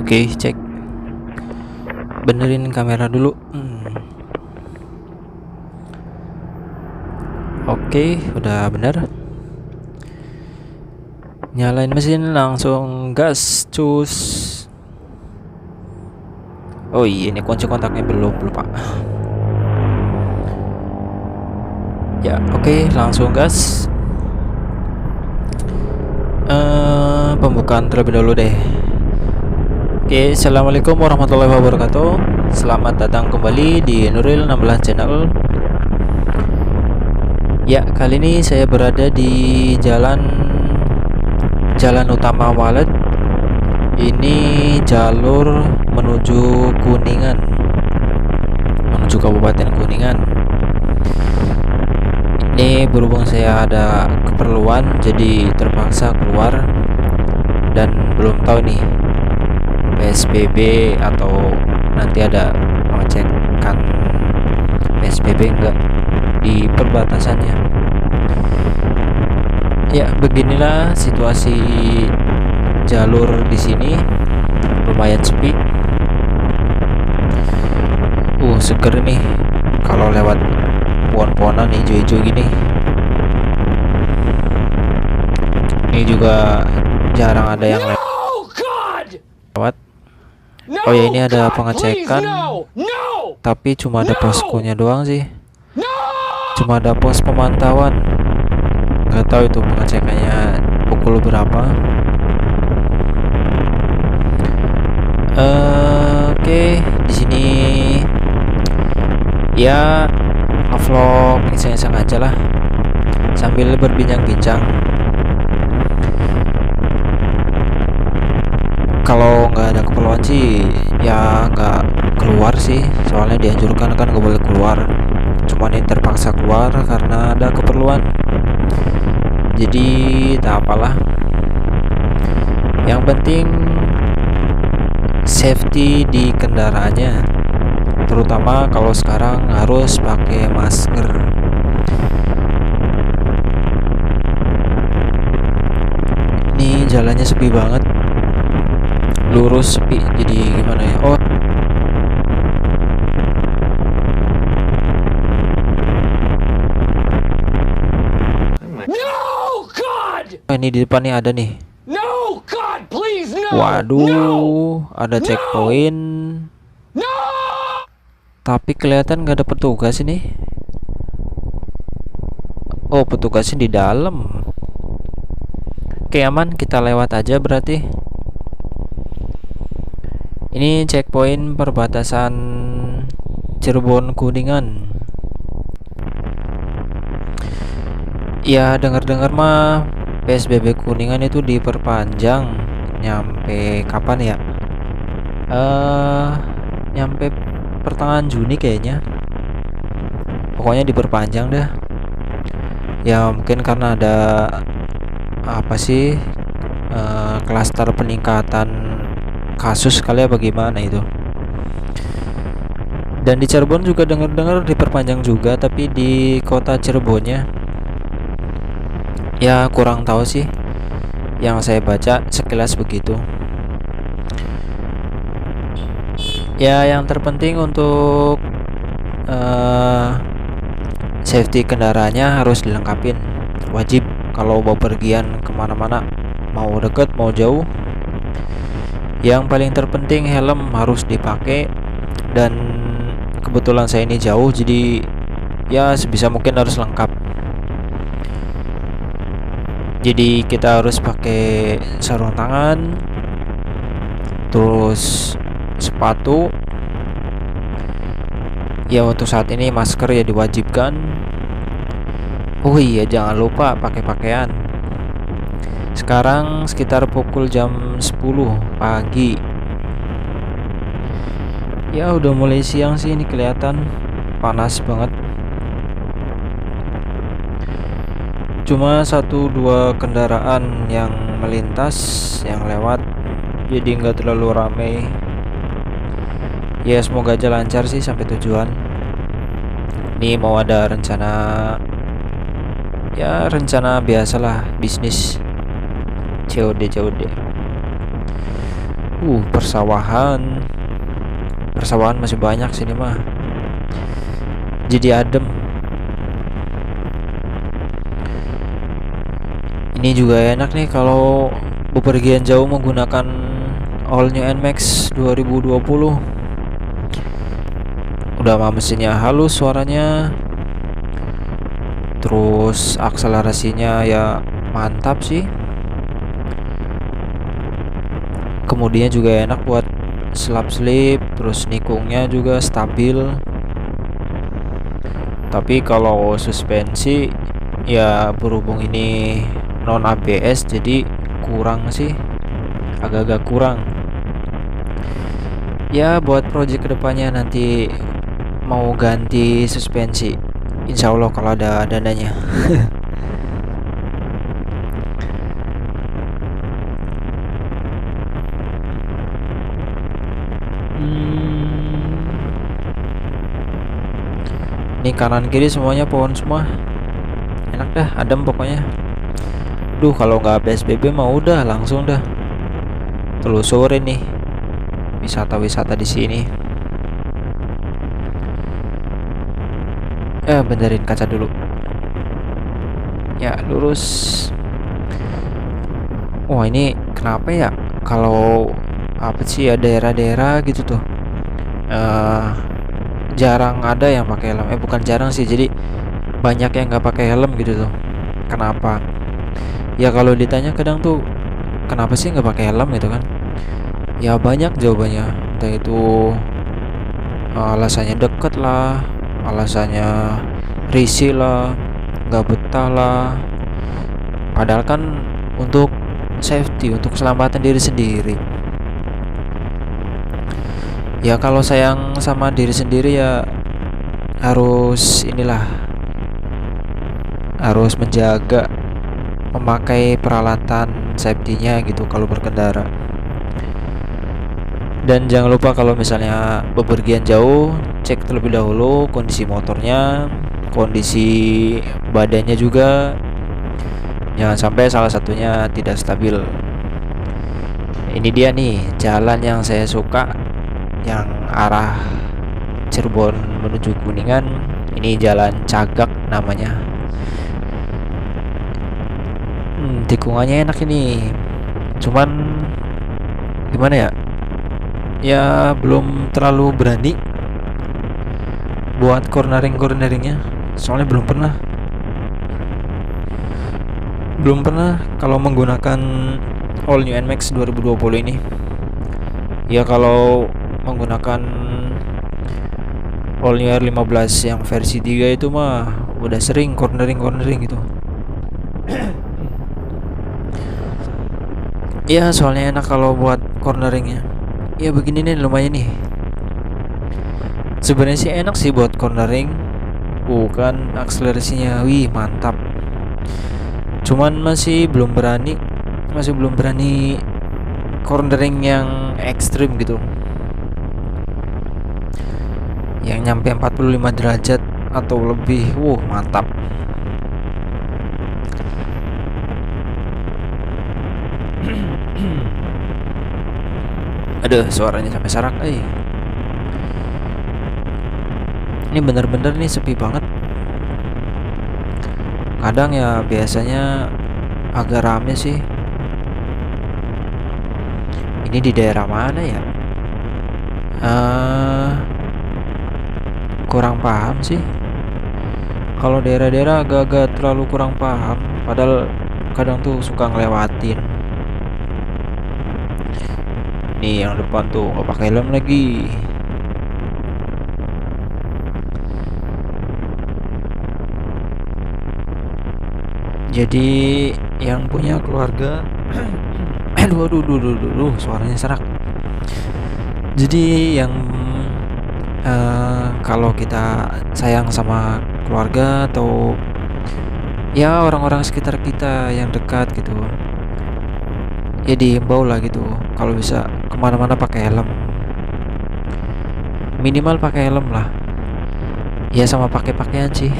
Oke, cek. Benerin kamera dulu. Oke, udah bener. Nyalain mesin, langsung gas, cus. Oh iya, ini kunci kontaknya belum, lupa. Ya, oke, langsung gas. Pembukaan terlebih dahulu deh. Oke, assalamualaikum warahmatullahi wabarakatuh. Selamat datang kembali di Nuril 16 Channel. Ya, kali ini saya berada di jalan utama Walet. Ini jalur menuju Kuningan, menuju Kabupaten Kuningan. Ini berhubung saya ada keperluan, jadi terpaksa keluar dan belum tahu nih PSBB atau nanti ada pengecekan PSBB enggak di perbatasannya. Ya, beginilah situasi jalur di sini, lumayan sepi. Seger nih kalau lewat pohon-pohonan hijau-hijau gini. Ini juga jarang ada yang lewat. Oh ya, ini ada pengecekan, tapi cuma ada poskonya doang sih. Cuma ada pos pemantauan. Nggak tahu itu pengecekannya pukul berapa. Oke, di sini ya vlog iseng-iseng aja lah, sambil berbincang-bincang. Kalau nggak ada keperluan sih ya nggak keluar sih, soalnya dianjurkan kan nggak boleh keluar. Cuman ini terpaksa keluar karena ada keperluan, jadi tak apalah. Yang penting safety di kendaraannya, terutama kalau sekarang harus pakai masker. Ini jalannya sepi banget, lurus sepi, jadi gimana ya? Ini di depan nih ada nih. Waduh, ada checkpoint. Tapi kelihatan nggak ada petugas ini. Oh, petugasnya di dalam. Oke, aman, kita lewat aja berarti. Ini checkpoint perbatasan Cirebon Kuningan. Ya, dengar-dengar mah PSBB Kuningan itu diperpanjang nyampe kapan ya? Nyampe pertengahan Juni kayaknya. Pokoknya diperpanjang dah. Ya mungkin karena ada apa sih, klaster peningkatan kasus kali ya, bagaimana itu. Dan di Cirebon juga dengar-dengar diperpanjang juga, tapi di kota Cirebonnya ya kurang tahu sih. Yang saya baca sekilas begitu. Ya, yang terpenting untuk safety kendaraannya harus dilengkapin, wajib kalau mau pergian kemana-mana, mau deket mau jauh. Yang paling terpenting helm harus dipakai, dan kebetulan saya ini jauh, jadi ya sebisa mungkin harus lengkap. Jadi kita harus pakai sarung tangan, terus sepatu. Ya untuk saat ini masker ya diwajibkan. Oh iya, jangan lupa pakai pakaian. Sekarang sekitar pukul jam 10 pagi. Ya udah mulai siang sih, ini kelihatan panas banget. Cuma 1-2 kendaraan yang melintas, yang lewat, jadi nggak terlalu ramai. Ya semoga aja lancar sih sampai tujuan. Ini mau ada rencana, ya rencana biasalah bisnis, COD. persawahan masih banyak sini mah, jadi adem. Ini juga enak nih kalau bepergian jauh menggunakan all new NMAX 2020. Udah mah mesinnya halus suaranya, terus akselerasinya ya mantap sih. Kemudian juga enak buat slip, terus nikungnya juga stabil. Tapi kalau suspensi ya berhubung ini non ABS jadi kurang sih, agak-agak kurang. Ya buat project kedepannya nanti mau ganti suspensi, insya Allah kalau ada dananya. Ini kanan kiri semuanya pohon semua, enak dah, adem pokoknya. Kalau nggak PSBB mah udah langsung dah telusurin nih wisata-wisata di sini. Benerin kaca dulu. Ya lurus. Wah ini kenapa ya kalau apa sih ya daerah-daerah gitu tuh jarang ada yang pakai helm. Bukan jarang sih, jadi banyak yang nggak pakai helm gitu tuh. Kenapa? Ya kalau ditanya kadang tuh kenapa sih nggak pakai helm gitu kan? Ya banyak jawabannya. Entah itu alasannya deket lah, alasannya risih lah, nggak betah lah. Padahal kan untuk safety, untuk keselamatan diri sendiri. Ya kalau sayang sama diri sendiri ya harus harus menjaga memakai peralatan safety-nya gitu kalau berkendara. Dan jangan lupa kalau misalnya bepergian jauh, cek terlebih dahulu kondisi motornya, kondisi badannya juga. Jangan sampai salah satunya tidak stabil. Ini dia nih jalan yang saya suka, yang arah Cirebon menuju Kuningan. Ini jalan Cagak namanya. Tikungannya enak ini, cuman gimana ya, ya belum terlalu berani buat corneringnya, soalnya belum pernah kalau menggunakan all new NMAX 2020 ini. Ya kalau menggunakan all new R15 yang versi 3 itu mah udah sering cornering gitu. Ya soalnya enak kalau buat corneringnya. Ya begini nih lumayan nih. Sebenarnya sih enak sih buat cornering. Kan akselerasinya mantap. Cuman masih belum berani cornering yang ekstrim gitu, yang nyampe 45 derajat atau lebih. Mantap. Aduh suaranya sampai sarak. Ini bener-bener nih sepi banget. Kadang ya biasanya agak rame sih. Ini di daerah mana ya? Kurang paham sih. Kalau daerah-daerah agak-agak terlalu kurang paham. Padahal kadang tuh suka ngelewatin. Nih yang depan tuh nggak pakai helm lagi. Jadi yang punya keluarga aduh suaranya serak. Jadi yang kalau kita sayang sama keluarga atau ya orang-orang sekitar kita yang dekat gitu, ya diimbau lah gitu kalau bisa kemana-mana pakai helm, minimal pakai helm lah. Ya sama pakai pakaian sih.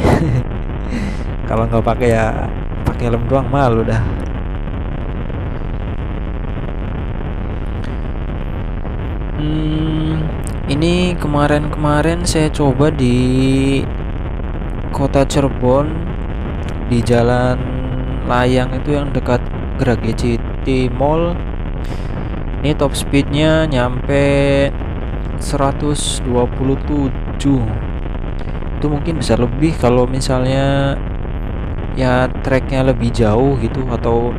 Kalau nggak pakai ya pakai helm doang malu dah. Ini kemarin saya coba di kota Cirebon, di Jalan Layang itu yang dekat Gerage City Mall. Ini top speednya nyampe 127. Itu mungkin bisa lebih kalau misalnya ya treknya lebih jauh gitu, atau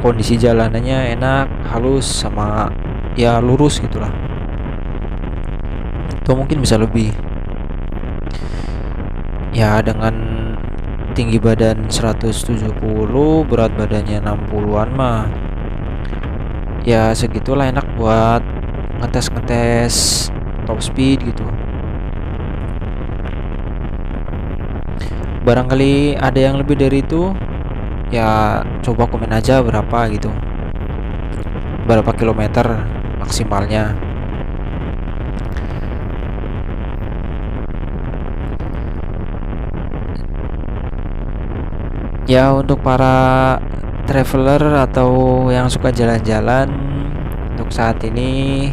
kondisi jalanannya enak, halus, sama ya lurus gitulah. Itu mungkin bisa lebih. Ya dengan tinggi badan 170, berat badannya 60-an mah ya segitulah, enak buat ngetes top speed gitu. Barangkali ada yang lebih dari itu, ya coba komen aja berapa gitu, berapa kilometer maksimalnya. Ya untuk para traveler atau yang suka jalan-jalan, untuk saat ini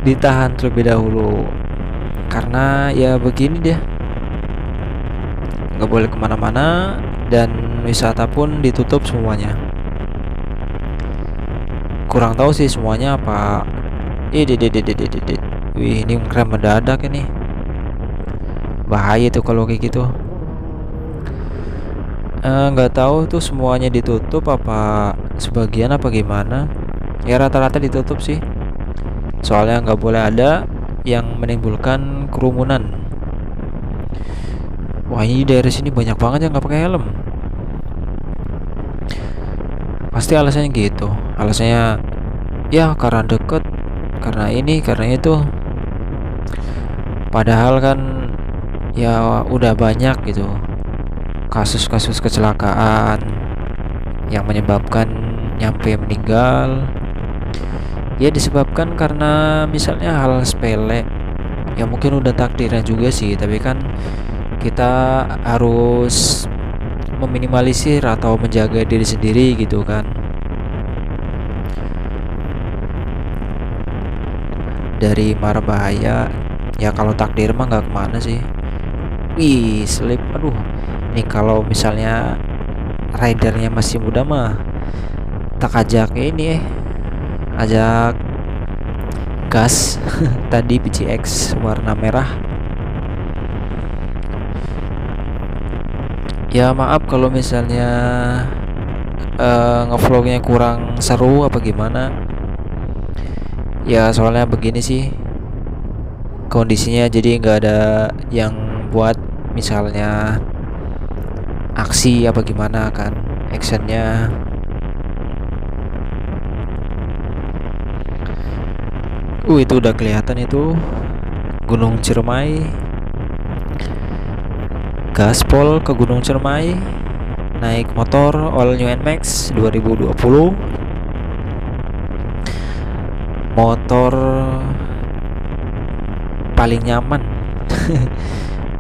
ditahan terlebih dahulu, karena ya begini deh, nggak boleh kemana-mana dan wisata pun ditutup semuanya. Kurang tahu sih semuanya apa. Wih, ini keren mendadak ini, bahaya tuh kalau kayak gitu. Nggak tahu tuh semuanya ditutup apa sebagian apa gimana. Ya rata-rata ditutup sih, soalnya nggak boleh ada yang menimbulkan kerumunan. Wah, ini daerah sini banyak banget yang nggak pakai helm. Pasti alasannya gitu, alasannya ya karena deket, karena ini, karena itu. Padahal kan ya udah banyak gitu kasus-kasus kecelakaan yang menyebabkan nyampe meninggal, ya disebabkan karena misalnya hal sepele. Ya mungkin udah takdirnya juga sih, tapi kan kita harus meminimalisir atau menjaga diri sendiri gitu kan. Dari mara bahaya, ya kalau takdir mah nggak kemana sih. Wih, slip, aduh. Nih kalau misalnya ridernya masih muda mah tak ajak ini ajak gas tadi PCX warna merah. Ya maaf kalau misalnya ngevlognya kurang seru apa gimana. Ya soalnya begini sih kondisinya, jadi nggak ada yang buat misalnya aksi apa gimana kan, actionnya. Itu udah kelihatan itu Gunung Ciremai. Gaspol ke Gunung Ciremai naik motor all new NMAX 2020. Motor paling nyaman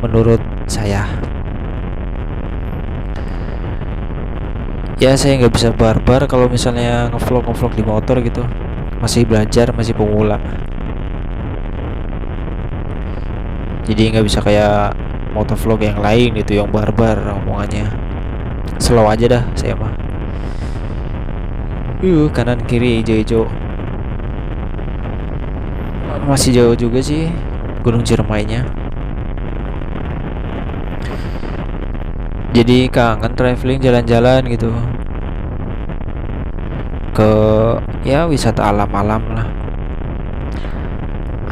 menurut saya. Ya saya nggak bisa barbar kalau misalnya ngevlog di motor gitu, masih belajar, masih pemula, jadi nggak bisa kayak motovlog yang lain gitu yang barbar omongannya. Slow aja dah saya mah. Kanan kiri hijau-hijau, masih jauh juga sih Gunung Ciremainya. Jadi kangen traveling, jalan-jalan gitu ke ya wisata alam-alam lah,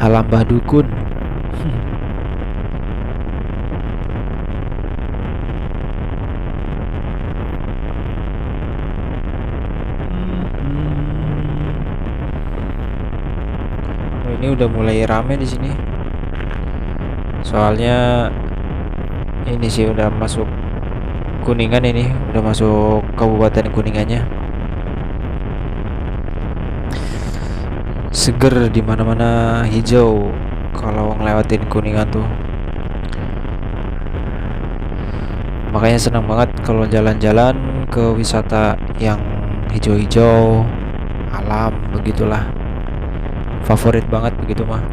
alam bah dukun. Ini udah mulai rame di sini, soalnya ini sih udah masuk Kuningan, ini udah masuk Kabupaten Kuningannya. Seger di mana-mana, hijau kalau ngelewatin Kuningan tuh. Makanya senang banget kalau jalan-jalan ke wisata yang hijau-hijau, alam begitulah. favorit banget begitu mah.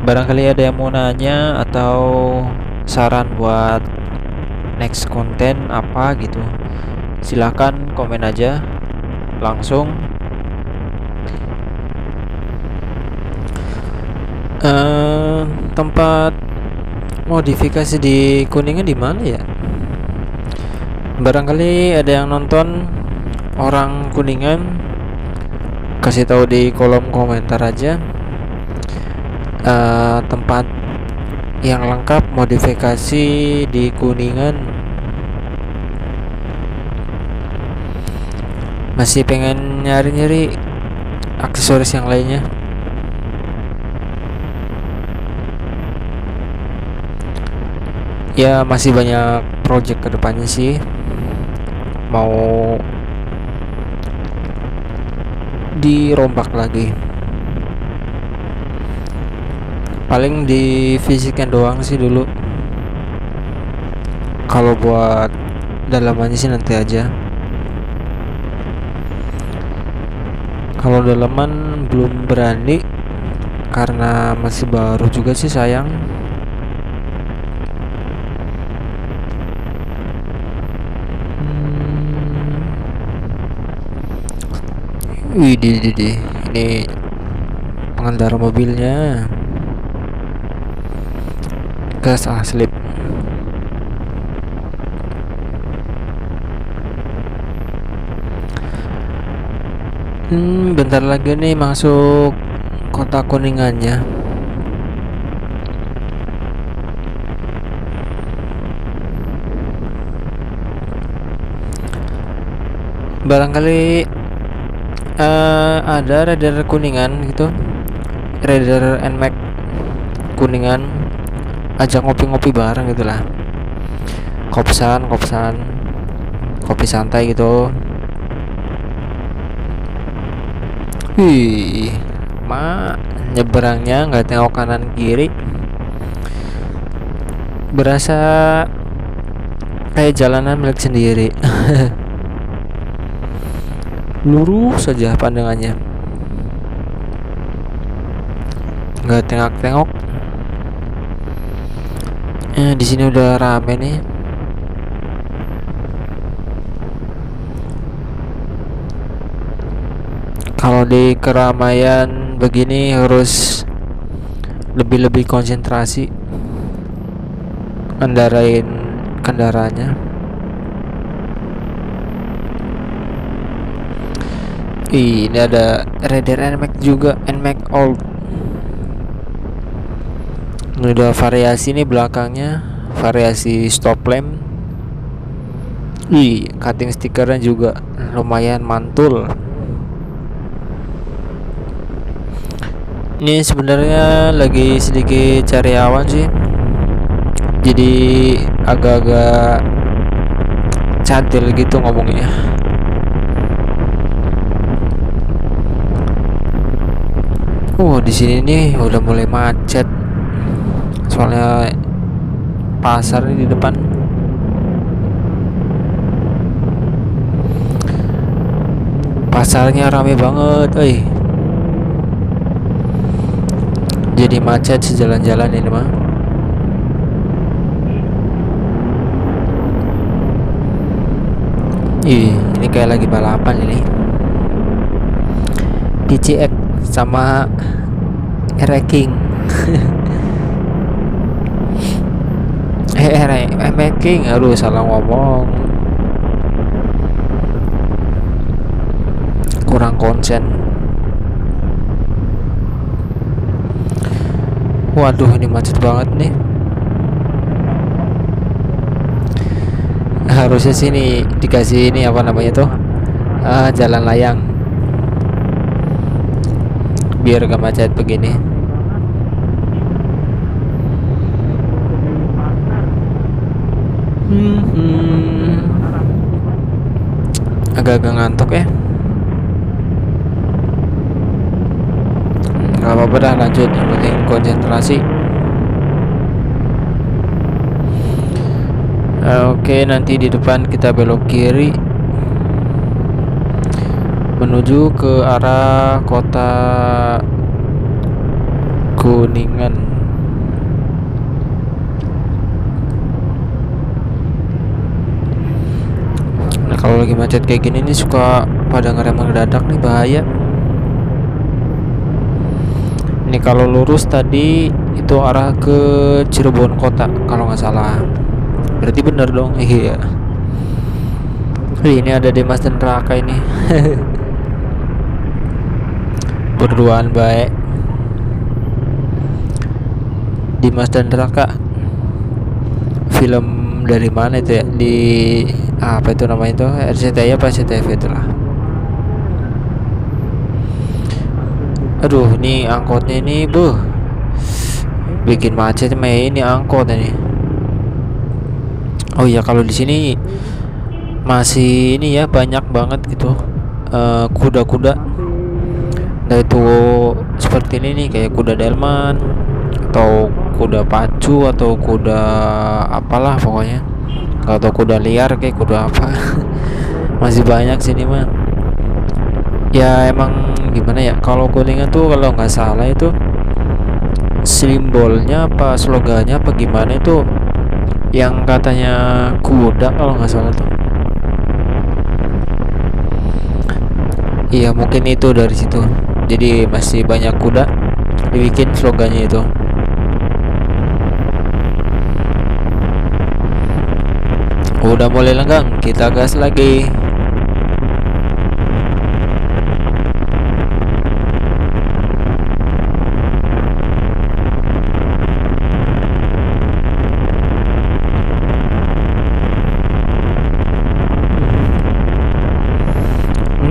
Barangkali ada yang mau nanya atau saran buat next konten apa gitu, silahkan komen aja langsung. Tempat modifikasi di Kuningan di mana ya? Barangkali ada yang nonton orang Kuningan, kasih tahu di kolom komentar aja tempat yang lengkap modifikasi di Kuningan. Masih pengen nyari-nyari aksesoris yang lainnya. Ya masih banyak project kedepannya sih, mau dirombak lagi. Paling di fisiknya doang sih dulu. Kalau buat dalamannya sih nanti aja. Kalau dalaman belum berani karena masih baru juga sih, sayang. Wih, ini pengendara mobilnya gas asli. Bentar lagi nih masuk kota Kuningannya. Barangkali ada Raider Kuningan gitu, Raider NMAX Kuningan, ajak ngopi-ngopi bareng gitulah, kopsan kopi santai gitu. Wih, nyeberangnya nggak tengok kanan kiri, berasa kayak jalanan milik sendiri. Lurus saja pandangannya, nggak tengok-tengok. Di sini udah rame nih. Kalau di keramaian begini harus lebih konsentrasi ngendarain kendaraannya. Ini ada Raider NMAX juga, NMAX Old. Ini udah variasi nih belakangnya, variasi stop lamp. Cutting stikernya juga lumayan mantul. Ini sebenarnya lagi sedikit cari awan sih, jadi agak-agak cantil gitu ngomongnya. Di sini nih udah mulai macet, soalnya pasar nih di depan. Pasarnya rame banget, jadi macet sejalan-jalan ini mah. Ini kayak lagi balapan ini. DCX sama Ranking. Ranking, aduh salah ngomong. Kurang konsen. Waduh, ini macet banget nih. Harusnya sini dikasih ini apa namanya tuh, jalan layang, biar gak macet begini. Agak-agak ngantuk ya. Gak apa-apa dah, lanjut, yang penting konsentrasi. Oke, nanti di depan kita belok kiri menuju ke arah kota Kuningan. Nah, kalau lagi macet kayak gini nih suka pada ngerem mendadak nih, bahaya. Ini kalau lurus tadi itu arah ke Cirebon kota kalau nggak salah. Berarti bener dong. Iya. Ini ada Dimas dan Raka ini. Berduaan baik. Dimas dan Raka. Film dari mana itu ya? Di apa itu namanya itu? RCTI apa SCTV itulah. Aduh, ini angkotnya ini, bikin macet ini angkot ini. Oh iya, kalau di sini masih ini ya, banyak banget gitu kuda-kuda. Nah itu seperti ini nih, kayak kuda delman atau kuda pacu atau kuda apalah pokoknya, atau kuda liar kayak kuda apa. Masih banyak sini mah. Ya emang gimana ya, kalau Kuningan tuh kalau nggak salah itu simbolnya apa slogannya apa gimana itu yang katanya kuda kalau nggak salah tuh. Iya mungkin itu dari situ. Jadi masih banyak kuda dibikin slogannya itu. Udah mulai lenggang, kita gas lagi.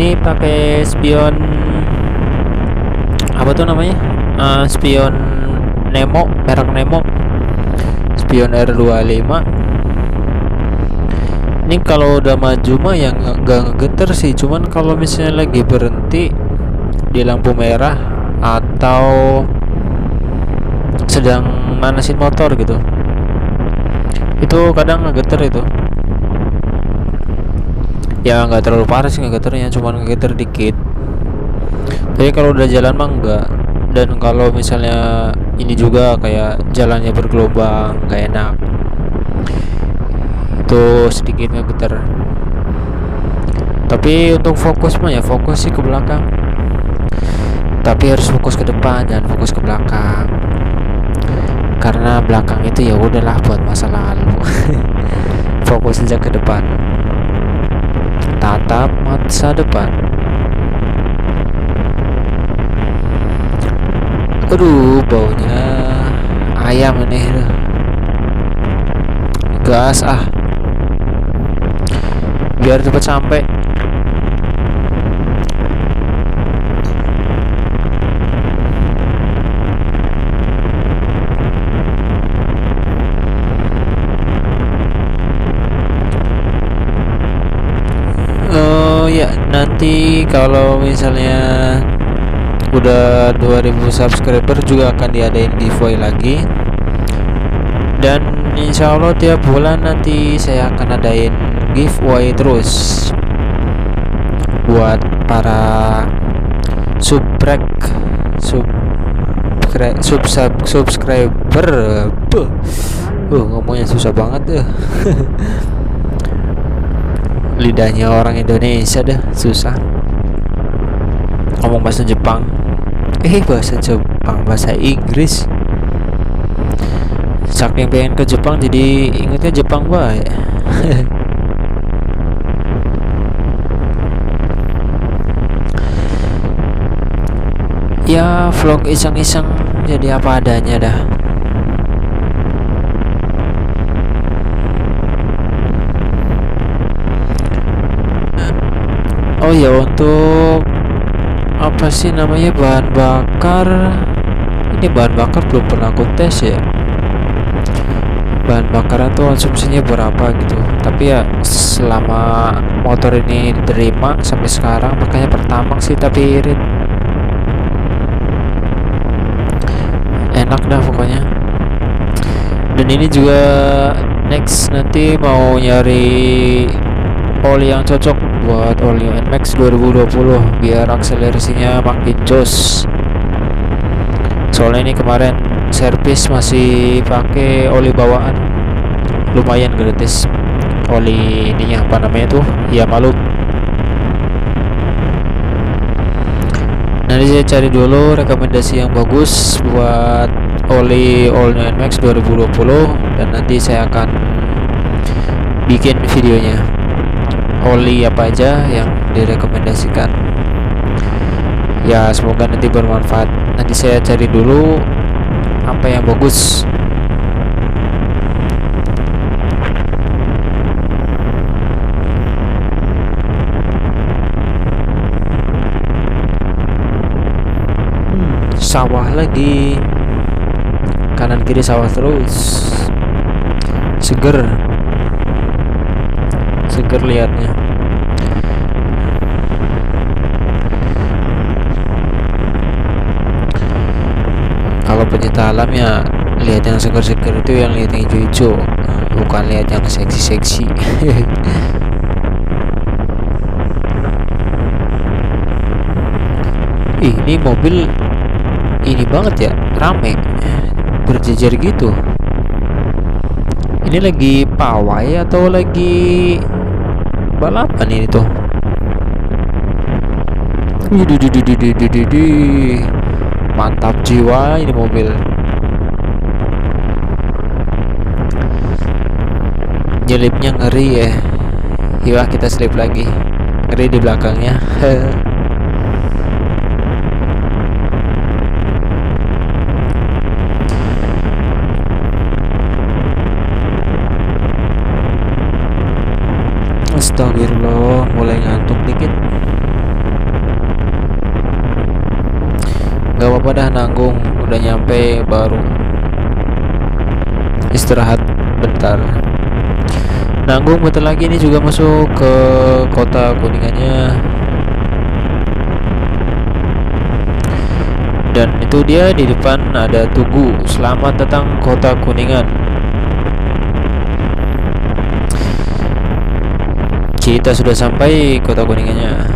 Ini pakai spion apa tuh namanya? Spion Nemo, merek Nemo. Spion R25. Ini kalau udah maju mah yang nggak ngegeter sih, cuman kalau misalnya lagi berhenti di lampu merah atau sedang manasin motor gitu, itu kadang ngegeter itu. Ya nggak terlalu parah sih ngegeternya, cuman ngegeter dikit. Tapi kalau udah jalan mah enggak. Dan kalau misalnya ini juga kayak jalannya bergelombang nggak enak, itu sedikit ngegeter. Tapi untuk fokus mah ya fokus sih ke belakang. Tapi harus fokus ke depan, jangan fokus ke belakang. Karena belakang itu ya udahlah buat masa lalu. Fokus aja ke depan. Tatap masa depan. Aduh, baunya ayam ini. Gas biar cepat sampai. Ya nanti kalau misalnya udah 2000 subscriber juga akan diadain giveaway lagi, dan insya Allah tiap bulan nanti saya akan adain giveaway terus buat para subscriber. Ngomongnya susah banget deh. Lidahnya orang Indonesia dah susah ngomong bahasa Jepang, bahasa Inggris. Saking pengen ke Jepang jadi ingetnya Jepang baik. Ya vlog iseng-iseng jadi apa adanya dah. Oh ya, untuk apa sih namanya bahan bakar, ini bahan bakar belum pernah aku tes ya, bahan bakar itu konsumsinya berapa gitu. Tapi ya selama motor ini diterima sampai sekarang makanya pertamax sih, tapi irit enak dah pokoknya. Dan ini juga Next nanti mau nyari oli yang cocok buat oli NMAX 2020 biar akselerasinya makin jos. Soalnya ini kemarin servis masih pakai oli bawaan, lumayan gratis. Oli ininya apa namanya tuh? Ya malu. Nanti saya cari dulu rekomendasi yang bagus buat oli all new NMAX 2020 dan nanti saya akan bikin videonya. Oli apa aja yang direkomendasikan. Ya semoga nanti bermanfaat. Nanti saya cari dulu apa yang bagus. Sawah lagi, kanan kiri sawah terus. Seger liatnya. Kalau pencinta alam ya lihat yang seger-seger itu, yang lihat yang hijau-hijau, bukan lihat yang seksi-seksi. Ini mobil ini banget ya, rame berjejer gitu. Ini lagi pawai atau lagi balapan ini tuh? Mantap jiwa ini mobil. Nyelipnya ngeri ya. Yuk kita selip lagi. Ngeri di belakangnya. Astagfirullah, mulai ngantuk dikit. Gak apa-apa dah, nanggung. Udah nyampe baru istirahat bentar. Nanggung bentar lagi, ini juga masuk ke kota Kuningannya. Dan itu dia di depan ada Tugu. Selamat datang kota Kuningan. Kita sudah sampai kota Kuningannya.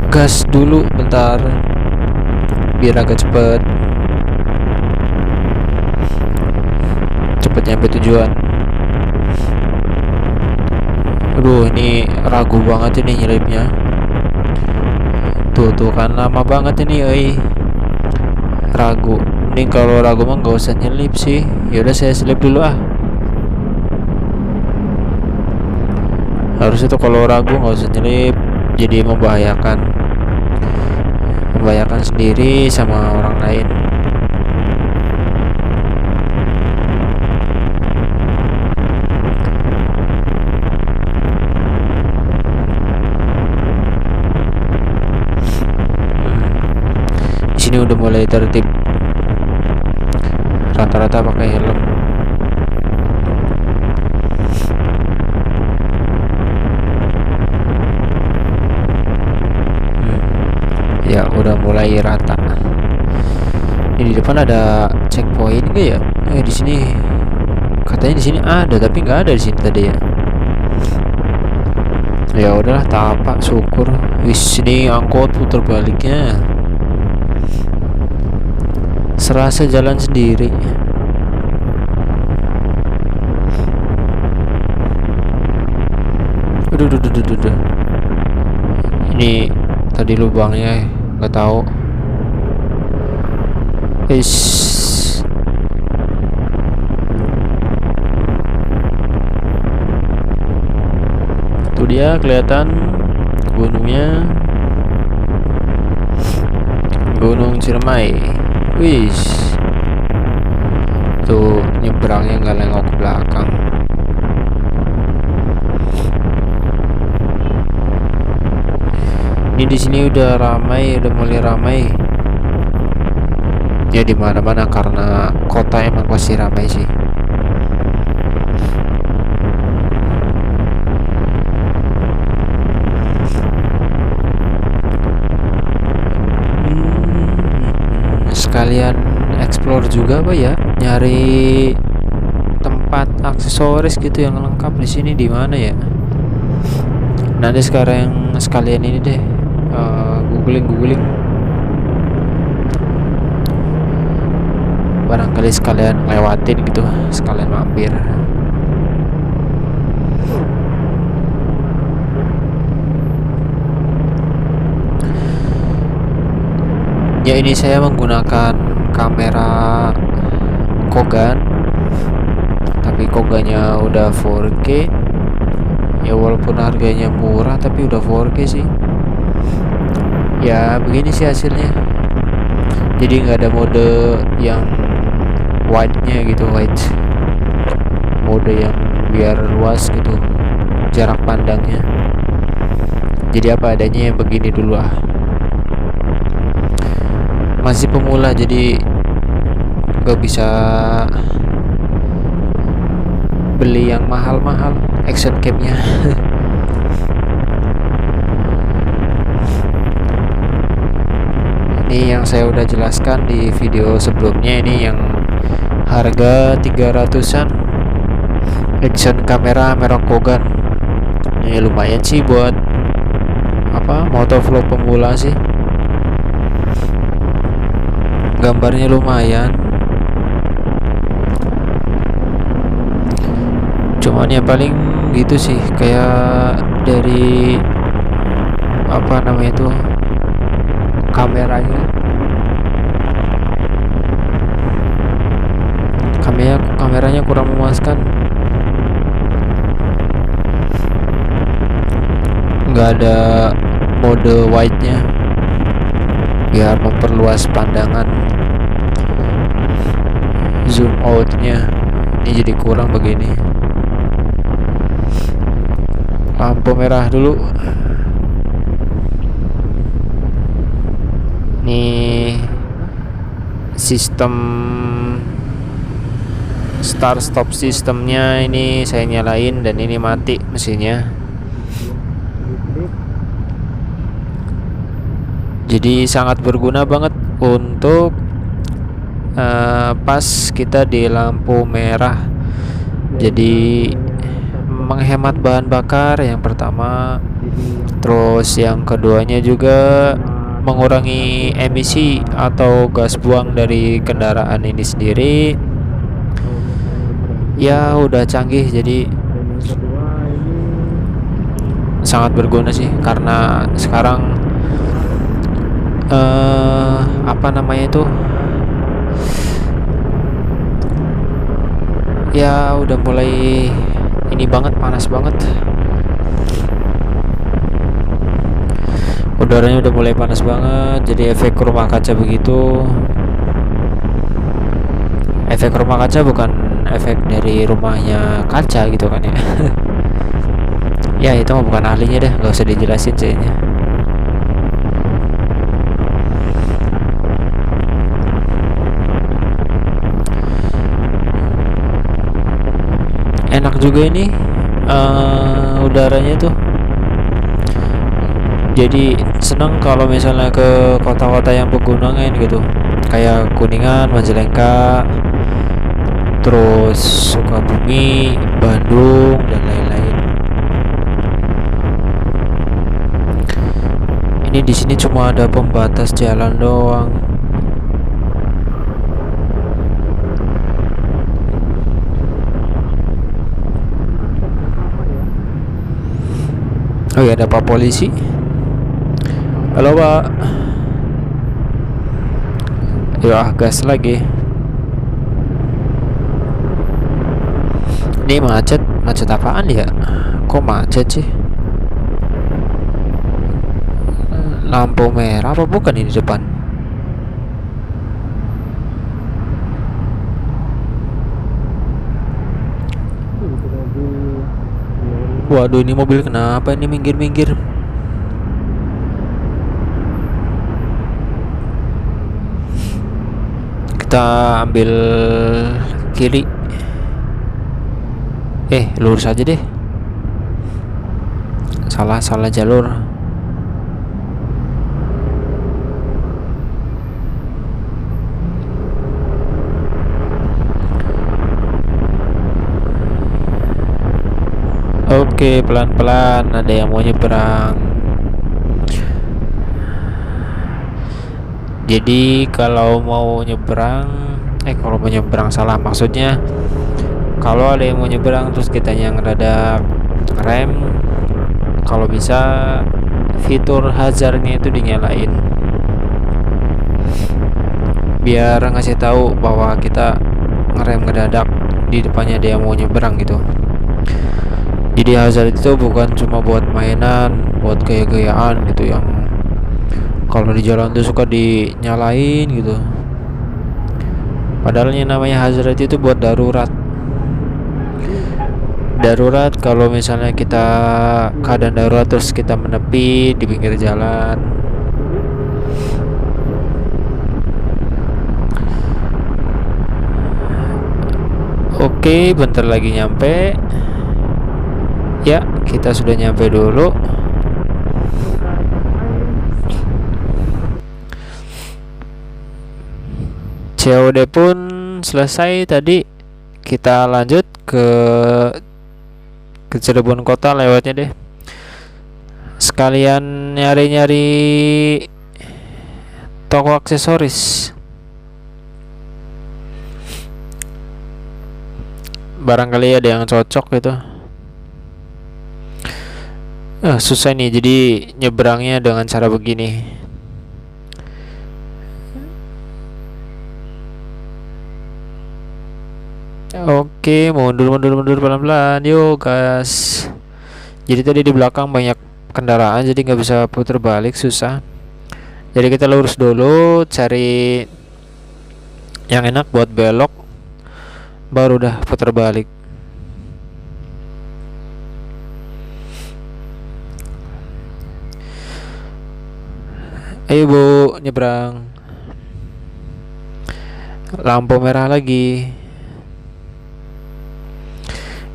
Gas dulu bentar biar agak cepet nyampe tujuan. Aduh, ini ragu banget ini nyelipnya. Tuh kan lama banget ini, ragu. Mending kalau ragu mah nggak usah nyelip sih. Yaudah saya selip dulu ah. Harusnya tuh kalau ragu nggak usah nyelip, jadi membahayakan sendiri sama orang lain. Ini udah mulai tertib, rata-rata pakai helm. Ya udah mulai rata. Ini di depan ada checkpoint enggak ya? Di sini katanya di sini ada, tapi nggak ada di sini tadi ya. Ya udahlah, tapak syukur. Wis, ini angkot putar baliknya. Serasa jalan sendiri. Aduh. Ini tadi lubangnya nggak tahu. Tuh dia kelihatan gunungnya, Gunung Ciremai. Wih, tuh nyebrangnya nggak nengok ke belakang. Ini di sini udah ramai, udah mulai ramai. Ya di mana-mana karena kota emang pasti ramai sih. sekalian explore juga apa ya, nyari tempat aksesoris gitu yang lengkap di sini di mana ya. Nanti sekarang sekalian ini deh, googling barangkali sekalian lewatin gitu, sekalian mampir. Ya, ini saya menggunakan kamera Kogan, tapi Kogannya udah 4K. Ya walaupun harganya murah tapi udah 4K sih. Ya begini sih hasilnya. Jadi nggak ada mode yang wide-nya gitu, wide. Mode yang biar luas gitu jarak pandangnya. Jadi apa adanya yang begini dulu ah. Masih pemula jadi gak bisa beli yang mahal-mahal action cam-nya. Ini yang saya udah jelaskan di video sebelumnya, ini yang harga 300-an action kamera merek Kogan. Ini lumayan sih buat motovlog pemula sih. Gambarnya lumayan, cuman ya paling gitu sih, kayak dari itu kameranya kurang memuaskan, nggak ada mode wide-nya biar memperluas pandangan. Zoom out-nya ini jadi kurang begini. Lampu merah dulu. Nih sistem start stop sistemnya ini saya nyalain dan ini mati mesinnya. Jadi sangat berguna banget untuk pas kita di lampu merah. Jadi menghemat bahan bakar yang pertama, terus yang keduanya juga mengurangi emisi atau gas buang dari kendaraan ini sendiri. Ya udah canggih, jadi sangat berguna sih, karena sekarang ya udah mulai ini banget, panas banget, udaranya udah mulai panas banget. Jadi efek rumah kaca begitu. Efek rumah kaca bukan efek dari rumahnya kaca gitu kan ya. Ya itu mah bukan ahlinya deh, nggak usah dijelasin kayaknya. Enak juga ini udaranya tuh. Jadi seneng kalau misalnya ke kota-kota yang pegunungan gitu, kayak Kuningan, Majalengka, terus Sukabumi, Bandung dan lain-lain. Ini di sini cuma ada pembatas jalan doang. Oh ya, ada Pak Polisi. Halo Pak. Ya gas lagi. Ini macet apaan ya? Kok macet sih? Lampu merah apa bukan ini depan? Waduh, ini mobil kenapa ini minggir-minggir? Kita ambil kiri. Lurus aja deh. Salah jalur. Oke, pelan-pelan, ada yang mau nyebrang. Jadi kalau mau nyebrang, kalau mau nyebrang salah, maksudnya kalau ada yang mau nyebrang terus kita yang rada rem, kalau bisa fitur hazardnya itu dinyalain biar ngasih tahu bahwa kita ngerem ngedadak di depannya dia mau nyebrang gitu. Jadi hazard itu bukan cuma buat mainan, buat gaya-gayaan gitu yang kalau di jalan tuh suka dinyalain gitu. Padahal yang namanya hazard itu buat darurat. Darurat kalau misalnya kita keadaan darurat terus kita menepi di pinggir jalan. Oke, bentar lagi nyampe. Ya, kita sudah nyampe dulu. COD pun selesai tadi. Kita lanjut ke Cirebon kota lewatnya deh. Sekalian nyari-nyari toko aksesoris. Barangkali ada yang cocok gitu. Susah nih, jadi nyebrangnya dengan cara begini. Oke, mundur pelan-pelan. Yuk, gas. Jadi tadi di belakang banyak kendaraan, jadi nggak bisa putar balik, susah. Jadi kita lurus dulu, cari yang enak buat belok, baru udah putar balik. Ayo bu, nyebrang. Lampu merah lagi.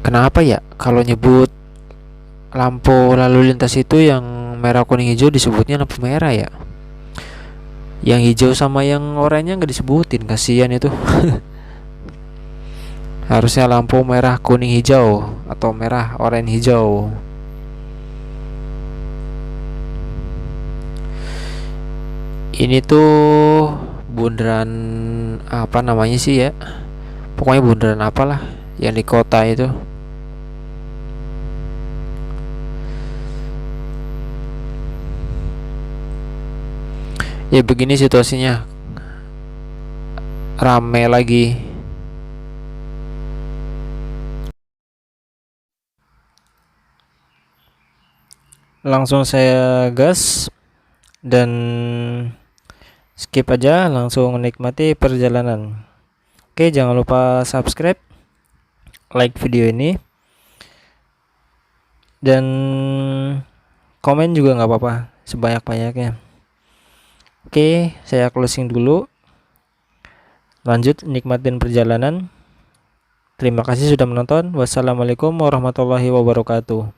Kenapa ya kalau nyebut lampu lalu lintas itu yang merah kuning hijau disebutnya lampu merah ya? Yang hijau sama yang oranye nggak disebutin, kasihan itu. Harusnya lampu merah kuning hijau atau merah oranye hijau. Ini tuh bundaran apa namanya sih ya? Pokoknya bundaran apalah yang di kota itu. Ya begini situasinya, rame lagi. Langsung saya gas dan skip aja, langsung menikmati perjalanan. Oke, jangan lupa subscribe, like video ini, dan komen juga nggak apa-apa, sebanyak-banyaknya. Oke, saya closing dulu. Lanjut nikmatin perjalanan. Terima kasih sudah menonton. Wassalamualaikum warahmatullahi wabarakatuh.